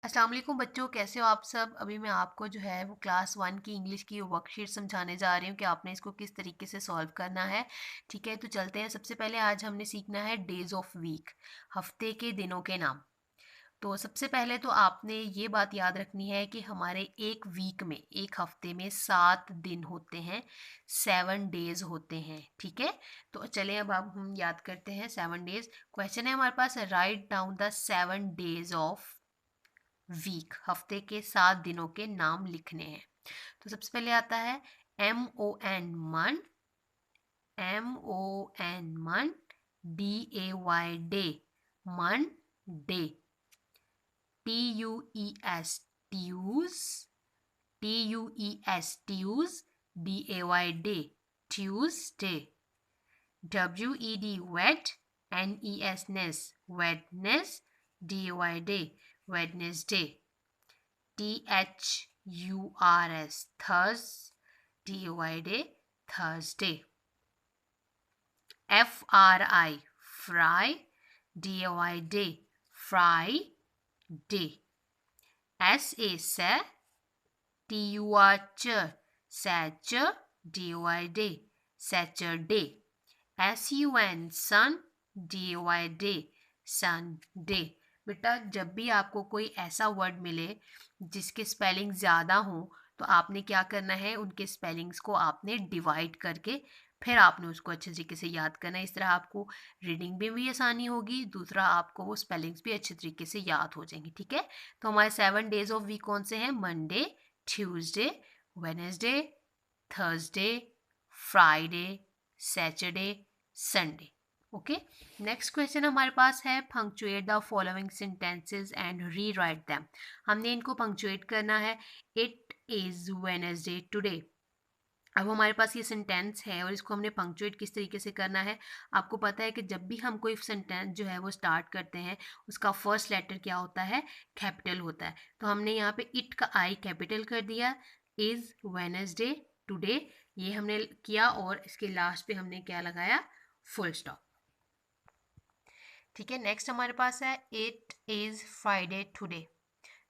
अस्सलाम वालेकुम बच्चों, कैसे हो आप सब। अभी मैं आपको जो है वो क्लास 1 की इंग्लिश की वर्कशीट समझाने जा रही हूँ कि आपने इसको किस तरीके से सॉल्व करना है। ठीक है, तो चलते हैं। सबसे पहले आज हमने सीखना है डेज ऑफ वीक, हफ्ते के दिनों के नाम। तो सबसे पहले तो आपने ये बात याद रखनी है कि हमारे एक वीक में, एक हफ्ते में 7 दिन होते हैं, 7 डेज होते हैं। ठीक है, तो चलें अब हम याद करते हैं 7 डेज। क्वेश्चन है हमारे पास, write down the 7 days of week, हफ्ते के 7 दिनों के नाम लिखने हैं। तो सबसे पहले आता है MON मन, MON, DAY डे, मन day, TUES ट्यूज, TUES ट्यूज, DAY day, Tuesday, WED wet, NES नेस, वेडनेस, DAY day, Wednesday, THURS थर्स, DAY day, Thursday, FRI fry, DAY day, Friday, SA से, TUR सैचर, DAY day, Saturday, SUN सन, DAY day, Sunday. बेटा जब भी आपको कोई ऐसा word मिले जिसके spelling ज़्यादा हों तो आपने क्या करना है, उनके स्पेलिंग्स को आपने डिवाइड करके फिर आपने उसको अच्छे तरीके से याद करना है। इस तरह आपको रीडिंग में भी आसानी होगी, दूसरा आपको वो स्पेलिंग्स भी अच्छे तरीके से याद हो जाएंगी। ठीक है, तो हमारे 7 डेज ऑफ वीक कौन से हैं? Monday, Tuesday, Wednesday, Thursday, Friday, Saturday, Sunday. Okay, next question हमारे पास है, punctuate the following sentences and rewrite them. हमने इनको पंक्चुएट करना है। It is Wednesday today. अब हमारे पास ये सेंटेंस है और इसको हमने पंक्चुएट किस तरीके से करना है। आपको पता है कि जब भी हम कोई सेंटेंस जो है वो स्टार्ट करते हैं, उसका फर्स्ट लेटर क्या होता है? कैपिटल होता है। तो हमने यहाँ पे इट का आई कैपिटल कर दिया, इज़ वेडनेसडे टुडे ये हमने किया, और इसके लास्ट पे हमने क्या लगाया? Full stop. ठीक है, नेक्स्ट हमारे पास है, इट इज़ फ्राइडे टुडे।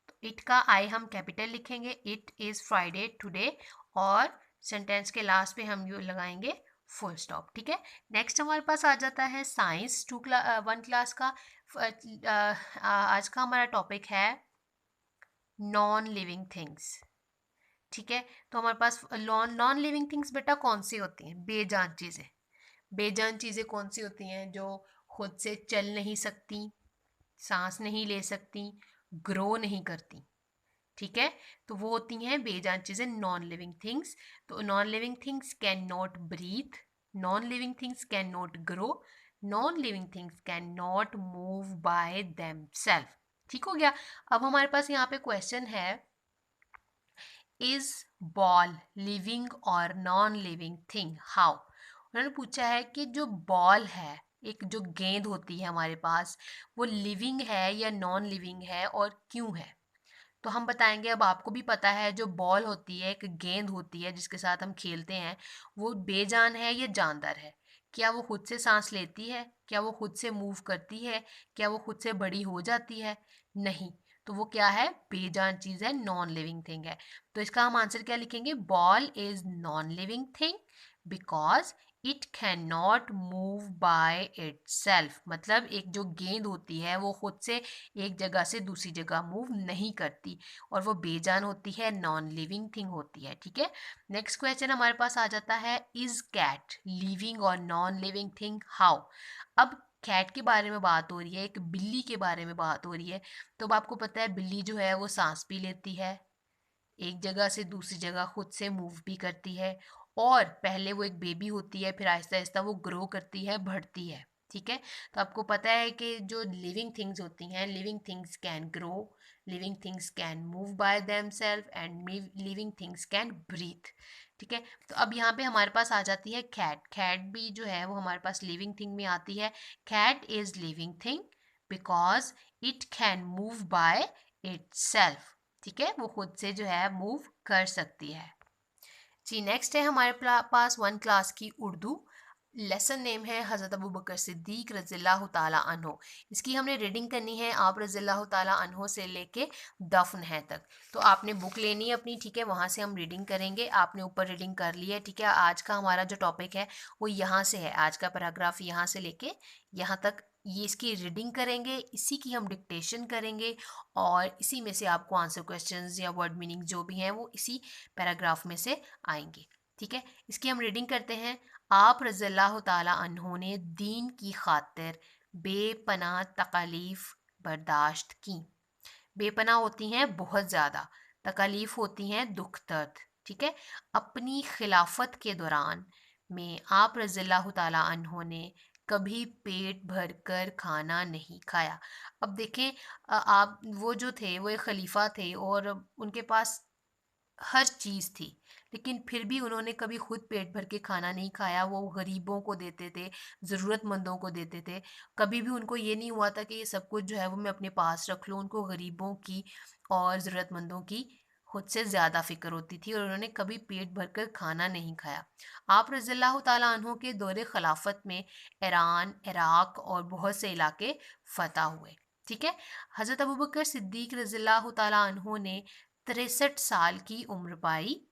तो इट का आई हम कैपिटल लिखेंगे, इट इज़ फ्राइडे टुडे, और सेंटेंस के लास्ट पे हम यू लगाएंगे फुल स्टॉप। ठीक है, नेक्स्ट हमारे पास आ जाता है साइंस 1 क्लास का। आज का हमारा टॉपिक है नॉन लिविंग थिंग्स। ठीक है, तो हमारे पास नॉन लिविंग थिंग्स बेटा कौन सी होती हैं? बेजान चीज़ें। बेजान चीज़ें कौन सी होती हैं? जो खुद से चल नहीं सकती, सांस नहीं ले सकती, ग्रो नहीं करती। ठीक है, तो वो होती हैं बेजान चीज़ें, नॉन लिविंग थिंग्स। तो non living things can not breathe, non living things can not grow, non living things can not move by themselves. ठीक हो गया। अब हमारे पास यहाँ पे क्वेश्चन है, इज बॉल लिविंग और नॉन लिविंग थिंग, हाउ। उन्होंने पूछा है कि जो बॉल है, एक जो गेंद होती है हमारे पास, वो लिविंग है या नॉन लिविंग है और क्यों है। तो हम बताएंगे। अब आपको भी पता है, जो बॉल होती है, एक गेंद होती है जिसके साथ हम खेलते हैं, वो बेजान है या जानदार है? क्या वो खुद से सांस लेती है? क्या वो खुद से मूव करती है? क्या वो खुद से बड़ी हो जाती है? नहीं। तो वो क्या है? बेजान चीज़ है, नॉन लिविंग थिंग है। तो इसका हम आंसर क्या लिखेंगे? Ball is non living thing because it can not move by itself. मतलब एक जो गेंद होती है वो खुद से एक जगह से दूसरी जगह मूव नहीं करती, और वो बेजान होती है, नॉन लिविंग थिंग होती है। ठीक है, नेक्स्ट क्वेश्चन हमारे पास आ जाता है, इज कैट लिविंग और नॉन लिविंग थिंग, हाउ। अब कैट के बारे में बात हो रही है, एक बिल्ली के बारे में बात हो रही है। तो अब आपको पता है बिल्ली जो है वो सांस भी लेती है, एक जगह से दूसरी जगह खुद से मूव भी करती है, और पहले वो एक बेबी होती है, फिर आहिस्ता आहिस्ता वो ग्रो करती है, बढ़ती है। ठीक है, तो आपको पता है कि जो लिविंग थिंग्स होती हैं, living things can grow, living things can move by themselves, and living things can breathe. ठीक है, तो अब यहाँ पे हमारे पास आ जाती है कैट। कैट भी जो है वो हमारे पास लिविंग थिंग में आती है। Cat is living thing because it can move by itself. ठीक है, वो खुद से जो है मूव कर सकती है। जी, नेक्स्ट है हमारे पास 1 क्लास की उर्दू। लेसन नेम है हज़रत अबू बकर सिद्दीक रज़ियल्लाहु ताला अन्हो। इसकी हमने रीडिंग करनी है आप रज़ियल्लाहु ताला अन्हो से लेके दफन है तक। तो आपने बुक लेनी है अपनी, ठीक है, वहाँ से हम रीडिंग करेंगे। आपने ऊपर रीडिंग कर ली है, ठीक है। आज का हमारा जो टॉपिक है वो यहाँ से है, आज का पैराग्राफ यहाँ से लेके यहाँ तक, ये इसकी रीडिंग करेंगे, इसी की हम डिक्टेशन करेंगे और इसी में से आपको आंसर क्वेश्चंस या वर्ड मीनिंग जो भी हैं वो इसी पैराग्राफ में से आएंगे, ठीक है। इसकी हम रीडिंग करते हैं। आप रज़ियल्लाहु ताला अन्हो ने दीन की खातिर बेपनाह तकालीफ बर्दाश्त की। बेपनाह होती हैं बहुत ज़्यादा, तकालीफ होती हैं दुख दर्द, ठीक है। अपनी खिलाफत के दौरान में आप रज़ियल्लाहु ताला अन्हो ने कभी पेट भर कर खाना नहीं खाया। अब देखें, आप वो जो थे वो एक खलीफा थे और उनके पास हर चीज़ थी, लेकिन फिर भी उन्होंने कभी खुद पेट भर के खाना नहीं खाया। वो गरीबों को देते थे, ज़रूरतमंदों को देते थे। कभी भी उनको ये नहीं हुआ था कि ये सब कुछ जो है वो मैं अपने पास रख लूँ। उनको गरीबों की और ज़रूरतमंदों की खुद से ज़्यादा फ़िक्र होती थी और उन्होंने कभी पेट भर कर खाना नहीं खाया। आप रज़ियल्लाहु ताला अन्हो के दौरे खिलाफत में ईरान, इराक़ और बहुत से इलाके फ़तह हुए, ठीक है। हज़रत अबू बकर सिद्दीक रज़ियल्लाहु ताला अन्हो ने 63 साल की उम्र पाई।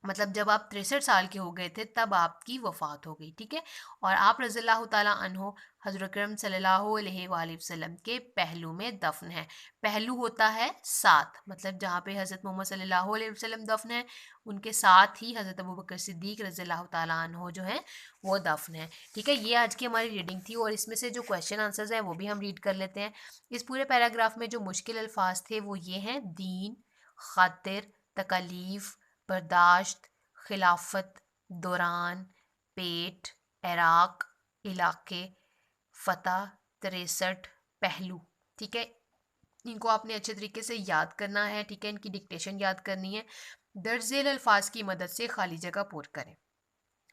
मतलब जब आप 63 साल के हो गए थे तब आपकी वफ़ात हो गई, ठीक है। और आप रज़ियल्लाहु ताला अन्हो हज़रत अकरम सल्लल्लाहु अलैहि वसल्लम के पहलू में दफन है। पहलू होता है साथ, मतलब जहाँ पे हज़रत मोहम्मद सल्लल्लाहु अलैहि वसल्लम दफन है उनके साथ ही हज़रत अबू बकर सिद्दीक रज़ियल्लाहु ताला अन्हो जो है वो दफन है, ठीक है। ये आज की हमारी रीडिंग थी और इसमें से जो क्वेश्चन आंसर्स हैं वो भी हम रीड कर लेते हैं। इस पूरे पैराग्राफ में जो मुश्किल अल्फाज थे वो ये हैं: दीन, खातिर, तकालीफ, बर्दाश्त, खिलाफत, दौरान, पेट, इराक, इलाके, फ़तह, 63, पहलू, ठीक है। इनको आपने अच्छे तरीके से याद करना है, ठीक है। इनकी डिक्टेशन याद करनी है। दर्ज झेल अल्फाज की मदद से खाली जगह पूर करें।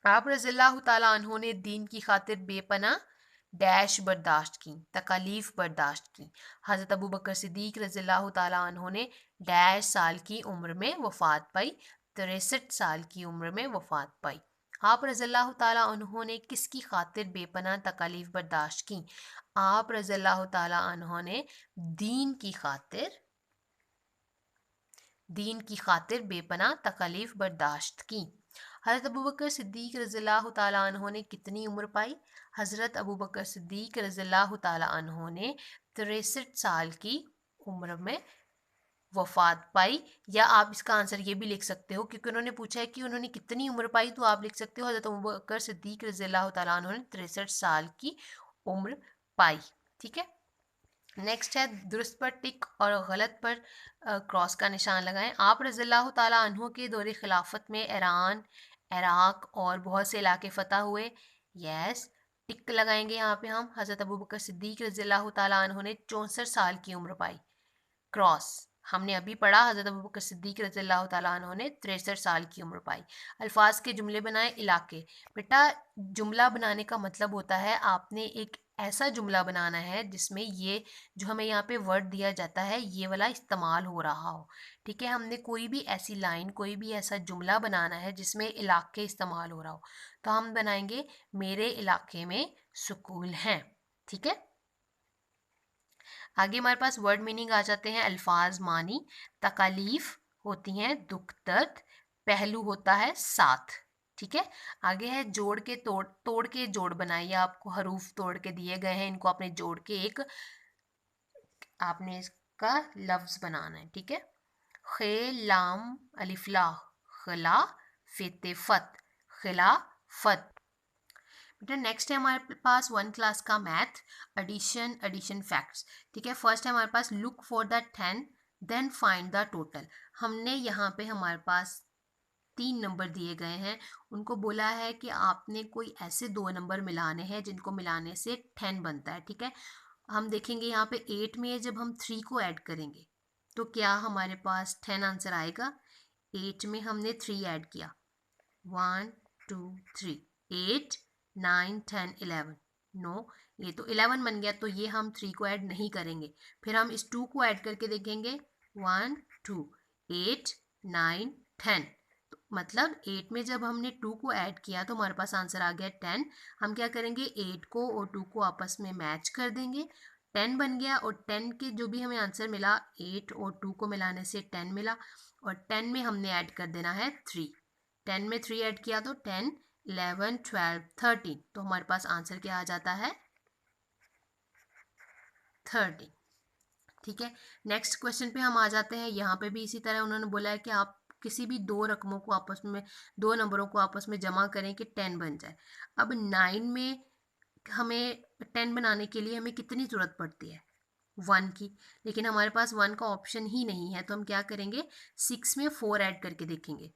आप रज़ियल्लाहु ताला अन्हो ने दीन की खातिर बेपनाह डैश बर्दाश्त की, तकालीफ बर्दाश्त की। हज़रत अबू बकर सिद्दीक रज़ियल्लाहु ताला अन्हो ने डैश साल की उम्र में वफ़ात पाई, 63 साल की उम्र में वफ़ात पाई। आप रज़ियल्लाहु ताला अन्हो ने किसकी खातिर बेपनाह तकालीफ बर्दाश्त की? आप रज़ियल्लाहु ताला अन्हो ने दीन की खातिर बेपनाह तकालीफ बर्दाश्त की। हज़रत अबू बकर सिद्दीक रज़ियल्लाहु ताला अन्हो ने कितनी उम्र पाई? हज़रत अबू बकर सिद्दीक रज़ियल्लाहु ताला अन्हो ने 63 साल की उम्र में वफ़ात पाई। या आप इसका आंसर ये भी लिख सकते हो, क्योंकि उन्होंने पूछा है कि उन्होंने कितनी उम्र पाई, तो आप लिख सकते हो हज़रत अबू बकर सिद्दीक रज़ियल्लाहु ताला अन्हो ने 63 साल की उम्र पाई, ठीक है। नेक्स्ट है दुरुस्त पर टिक और गलत पर क्रॉस का निशान लगाएं। आप रज़ियल्लाहु ताला अन्हो के दौरे खिलाफत में ईरान, इराक़ और बहुत से इलाके फ़तह हुए। यस, टिक लगाएंगे यहाँ पे हम। हज़रत अबू बकर सिद्दीक रज़ियल्लाहु ताला अन्हो ने 64 साल की उम्र पाई। क्रॉस हमने अभी पढ़ा, हज़रत अबू बकर सिद्दीक रज़ियल्लाहु ताला अन्हो ने 63 साल की उम्र पाई। अल्फाज के जुमले बनाए। इलाके, बेटा जुमला बनाने का मतलब होता है आपने एक ऐसा जुमला बनाना है जिसमें ये जो हमें यहाँ पे वर्ड दिया जाता है ये वाला इस्तेमाल हो रहा हो, ठीक है। हमने कोई भी ऐसी लाइन, कोई भी ऐसा जुमला बनाना है जिसमें इलाके इस्तेमाल हो रहा हो, तो हम बनाएंगे मेरे इलाके में स्कूल हैं, ठीक है। आगे हमारे पास वर्ड मीनिंग आ जाते हैं। अल्फाज मानी, तकालीफ होती हैं दुख दर्द, पहलू होता है साथ, ठीक है। आगे है जोड़ के तोड़ के जोड़ बनाइए। आपको हरूफ तोड़ के दिए गए हैं, इनको आपने जोड़ के एक आपने इसका लफ्ज बनाना है, ठीक है। खे लाम अलिफला खला फेते फत खिलाफत। बेटा नेक्स्ट है हमारे पास 1 क्लास का मैथ, एडिशन फैक्ट्स, ठीक है। फर्स्ट है हमारे पास look for the 10 then find the total. हमने यहाँ पे हमारे पास 3 नंबर दिए गए हैं, उनको बोला है कि आपने कोई ऐसे 2 नंबर मिलाने हैं जिनको मिलाने से 10 बनता है, ठीक है। हम देखेंगे यहाँ पे 8 में जब हम 3 को ऐड करेंगे तो क्या हमारे पास 10 आंसर आएगा। 8 में हमने 3 ऐड किया, 1 2 3, 8 9 10 11, नो ये तो 11 बन गया, तो ये हम 3 को ऐड नहीं करेंगे। फिर हम इस 2 को ऐड करके देखेंगे, 1 2 8 9 10, तो मतलब 8 में जब हमने 2 को ऐड किया तो हमारे पास आंसर आ गया 10। हम क्या करेंगे, 8 को और 2 को आपस में मैच कर देंगे, 10 बन गया। और 10 के जो भी हमें आंसर मिला, 8 और 2 को मिलाने से 10 मिला। और 10 में हमने ऐड कर देना है 3। 10 में 3 ऐड किया तो 10, 11, 12, 13। तो हमारे पास आंसर क्या आ जाता है, 13। ठीक है, नेक्स्ट क्वेश्चन पे हम आ जाते हैं। यहाँ पे भी इसी तरह उन्होंने बोला है कि आप किसी भी दो रकमों को आपस में, दो नंबरों को आपस में जमा करें कि 10 बन जाए। अब 9 में हमें 10 बनाने के लिए हमें कितनी ज़रूरत पड़ती है, 1 की। लेकिन हमारे पास 1 का ऑप्शन ही नहीं है, तो हम क्या करेंगे, 6 में 4 ऐड करके देखेंगे।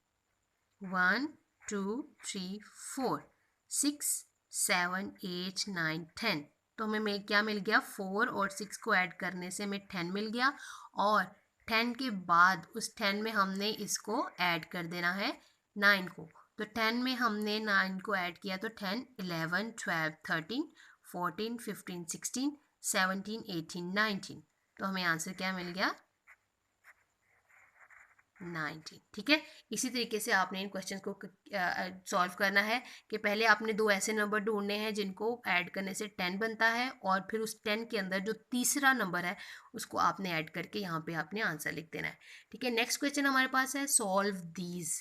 1 2 3 4, 6 7 8 9 10। तो हमें क्या मिल गया, 4 और 6 को ऐड करने से हमें 10 मिल गया। और 10 के बाद उस 10 में हमने इसको ऐड कर देना है 9 को। तो 10 में हमने 9 को ऐड किया तो 10, 11, 12, 13, 14, 15, 16, 17, 18, 19। तो हमें आंसर क्या मिल गया, 19। ठीक है, इसी तरीके से आपने इन क्वेश्चन को सॉल्व करना है कि पहले आपने दो ऐसे नंबर ढूंढने हैं जिनको ऐड करने से 10 बनता है, और फिर उस 10 के अंदर जो तीसरा नंबर है उसको आपने ऐड करके यहाँ पे आपने आंसर लिख देना है। ठीक है, नेक्स्ट क्वेश्चन हमारे पास है, सॉल्व दीज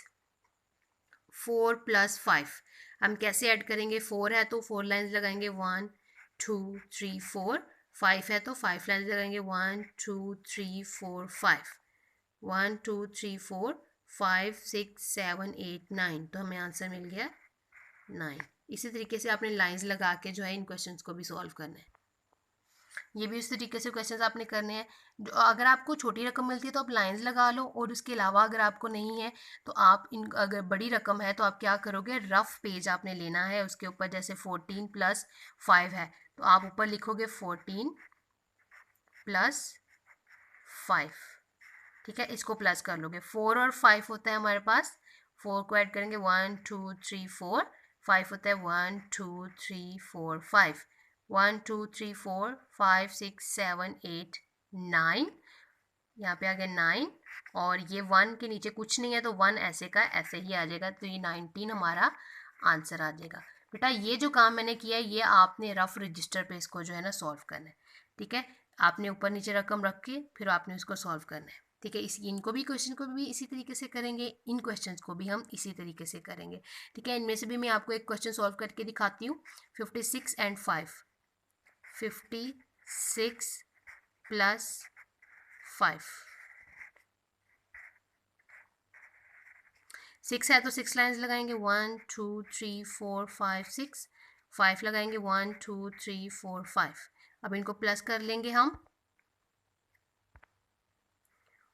4 + 5। हम कैसे ऐड करेंगे, 4 है तो 4 लाइन्स लगाएंगे, 1 2 3 4। 5 है तो 5 लाइन्स लगाएंगे, 1 2 3 4 5। 1 2 3 4 5 6 7 8 9। तो हमें आंसर मिल गया 9। इसी तरीके से आपने लाइंस लगा के जो है इन क्वेश्चंस को भी सॉल्व करना है। ये भी उस तरीके से क्वेश्चंस आपने करने हैं। जो अगर आपको छोटी रकम मिलती है तो आप लाइंस लगा लो, और उसके अलावा अगर आपको नहीं है तो आप इन, अगर बड़ी रकम है तो आप क्या करोगे, रफ पेज आपने लेना है, उसके ऊपर जैसे 14 + 5 है तो आप ऊपर लिखोगे 14 + 5। ठीक है, इसको प्लस कर लोगे। 4 और 5 होता है हमारे पास, 4 को ऐड करेंगे, 1 2 3 4। 5 होता है 1 2 3 4 5। 1 2 3 4 5 6 7 8 9। यहाँ पे आ गया 9। और ये 1 के नीचे कुछ नहीं है तो 1 ऐसे का ऐसे ही आ जाएगा, तो ये 19 हमारा आंसर आ जाएगा। बेटा ये जो काम मैंने किया है ये आपने रफ रजिस्टर पे इसको जो है ना सॉल्व करना है। ठीक है, आपने ऊपर नीचे रकम रख के फिर आपने उसको सॉल्व करना है। ठीक है, इस इनको भी क्वेश्चन को भी इसी तरीके से करेंगे, इन क्वेश्चंस को भी हम इसी तरीके से करेंगे। ठीक है, इनमें से भी मैं आपको एक क्वेश्चन सॉल्व करके दिखाती हूँ। 56 and 5, 56 + 5। 6 है तो 6 लाइन्स लगाएंगे, 1 2 3 4 5 6। 5 लगाएंगे, 1 2 3 4 5। अब इनको प्लस कर लेंगे हम,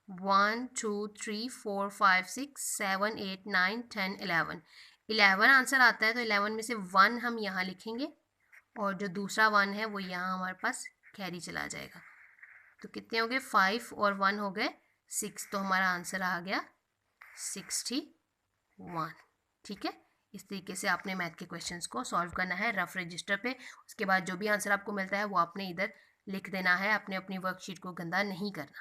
1 2 3 4 5 6 7 8 9 10 11। 11 आंसर आता है तो 11 में से 1 हम यहाँ लिखेंगे, और जो दूसरा 1 है वो यहाँ हमारे पास कैरी चला जाएगा। तो कितने हो गए, 5 और 1 हो गए 6। तो हमारा आंसर आ गया 61। ठीक है, इस तरीके से आपने मैथ के क्वेश्चंस को सॉल्व करना है रफ रजिस्टर पे। उसके बाद जो भी आंसर आपको मिलता है वो आपने इधर लिख देना है, आपने अपनी वर्कशीट को गंदा नहीं करना।